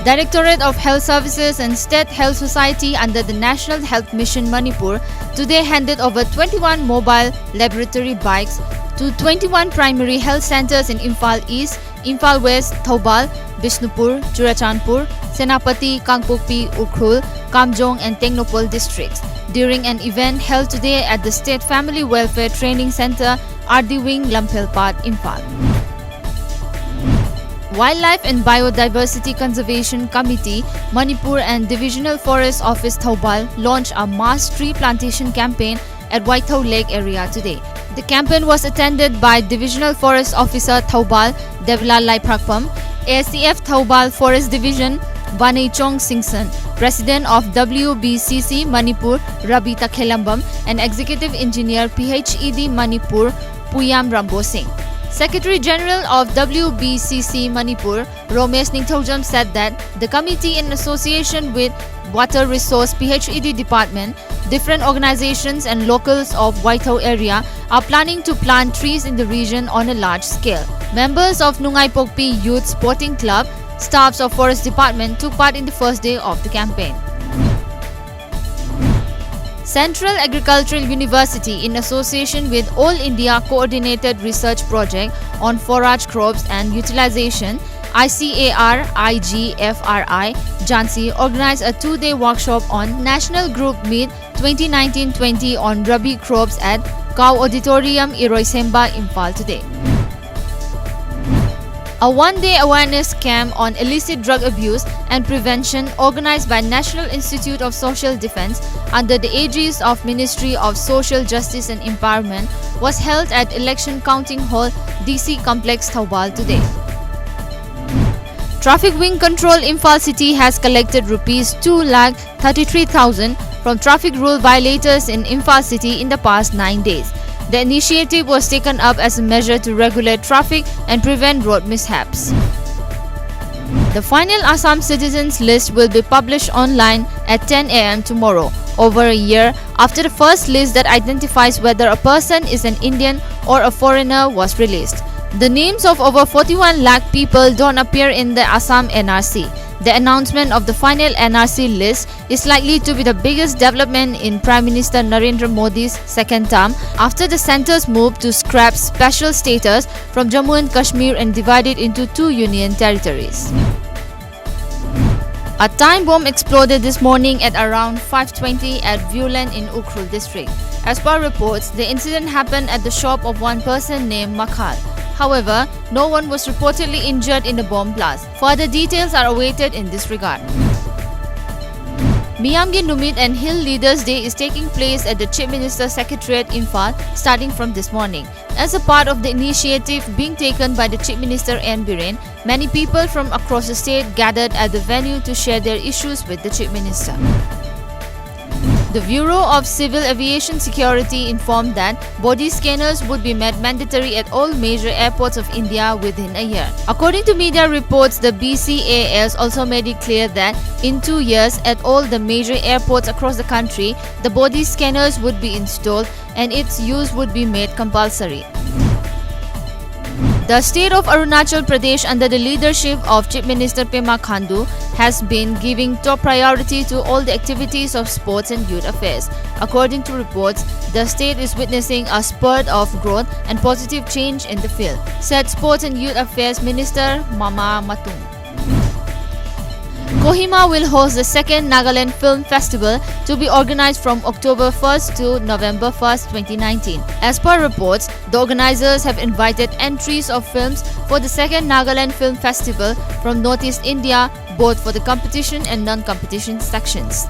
Directorate of Health Services and State Health Society under the National Health Mission Manipur today handed over 21 mobile laboratory bikes to 21 primary health centers in Imphal East, Imphal West, Thoubal, Bishnupur, Churachandpur, Senapati, Kangpokpi, Ukhrul, Kamjong and Tengnopol districts during an event held today at the State Family Welfare Training Center, RD Wing, Lamphelpat, Imphal. Wildlife and Biodiversity Conservation Committee, Manipur and Divisional Forest Office Thoubal launched a mass tree plantation campaign at Waithau Lake area today. The campaign was attended by Divisional Forest Officer Thoubal, Devlal Laiprakpam, ASCF Thoubal Forest Division, Vanaichong Singson, President of WBCC Manipur, Rabita Khelambam, and Executive Engineer PHED Manipur, Puyam Rambo Singh. Secretary General of WBCC Manipur, Romesh Ningthaujam, said that the committee, in association with Water Resource PHED Department, different organizations and locals of Waithau area are planning to plant trees in the region on a large scale. Members of Nungai Pokpi Youth Sporting Club, staffs of Forest Department took part in the first day of the campaign. Central Agricultural University, in association with All India Coordinated Research Project on Forage Crops and Utilization, ICAR IGFRI, Jhansi, organized a two-day workshop on National Group Meet 2019-20 on Rabi crops at Cow Auditorium, Iroisemba, Imphal today. A one-day awareness camp on illicit drug abuse and prevention organized by National Institute of Social Defense under the aegis of Ministry of Social Justice and Empowerment was held at Election Counting Hall, DC Complex, Thoubal today. Traffic Wing Control Imphal City has collected Rs 2,33,000 from traffic rule violators in Imphal City in the past 9 days. The initiative was taken up as a measure to regulate traffic and prevent road mishaps. The final Assam citizens list will be published online at 10 a.m. tomorrow, over a year after the first list that identifies whether a person is an Indian or a foreigner was released. The names of over 41 lakh people don't appear in the Assam NRC. The announcement of the final NRC list is likely to be the biggest development in Prime Minister Narendra Modi's second term after the centre's move to scrap special status from Jammu and Kashmir and divide it into two union territories. A time bomb exploded this morning at around 5:20 at Viulan in Ukhrul district. As per reports, the incident happened at the shop of one person named Makhal. However, no one was reportedly injured in the bomb blast. Further details are awaited in this regard. Miyamgi Numit and Hill Leaders Day is taking place at the Chief Minister's Secretariat, Imphal, starting from this morning. As a part of the initiative being taken by the Chief Minister N. Biren, many people from across the state gathered at the venue to share their issues with the Chief Minister. The Bureau of Civil Aviation Security informed that body scanners would be made mandatory at all major airports of India within a year. According to media reports, the BCAS also made it clear that in 2 years at all the major airports across the country, the body scanners would be installed and its use would be made compulsory. The state of Arunachal Pradesh under the leadership of Chief Minister Pema Khandu has been giving top priority to all the activities of sports and youth affairs. According to reports, the state is witnessing a spurt of growth and positive change in the field, said Sports and Youth Affairs Minister Mama Matung. Kohima will host the second Nagaland Film Festival to be organized from October 1st to November 1st, 2019. As per reports, the organizers have invited entries of films for the second Nagaland Film Festival from Northeast India, both for the competition and non-competition sections.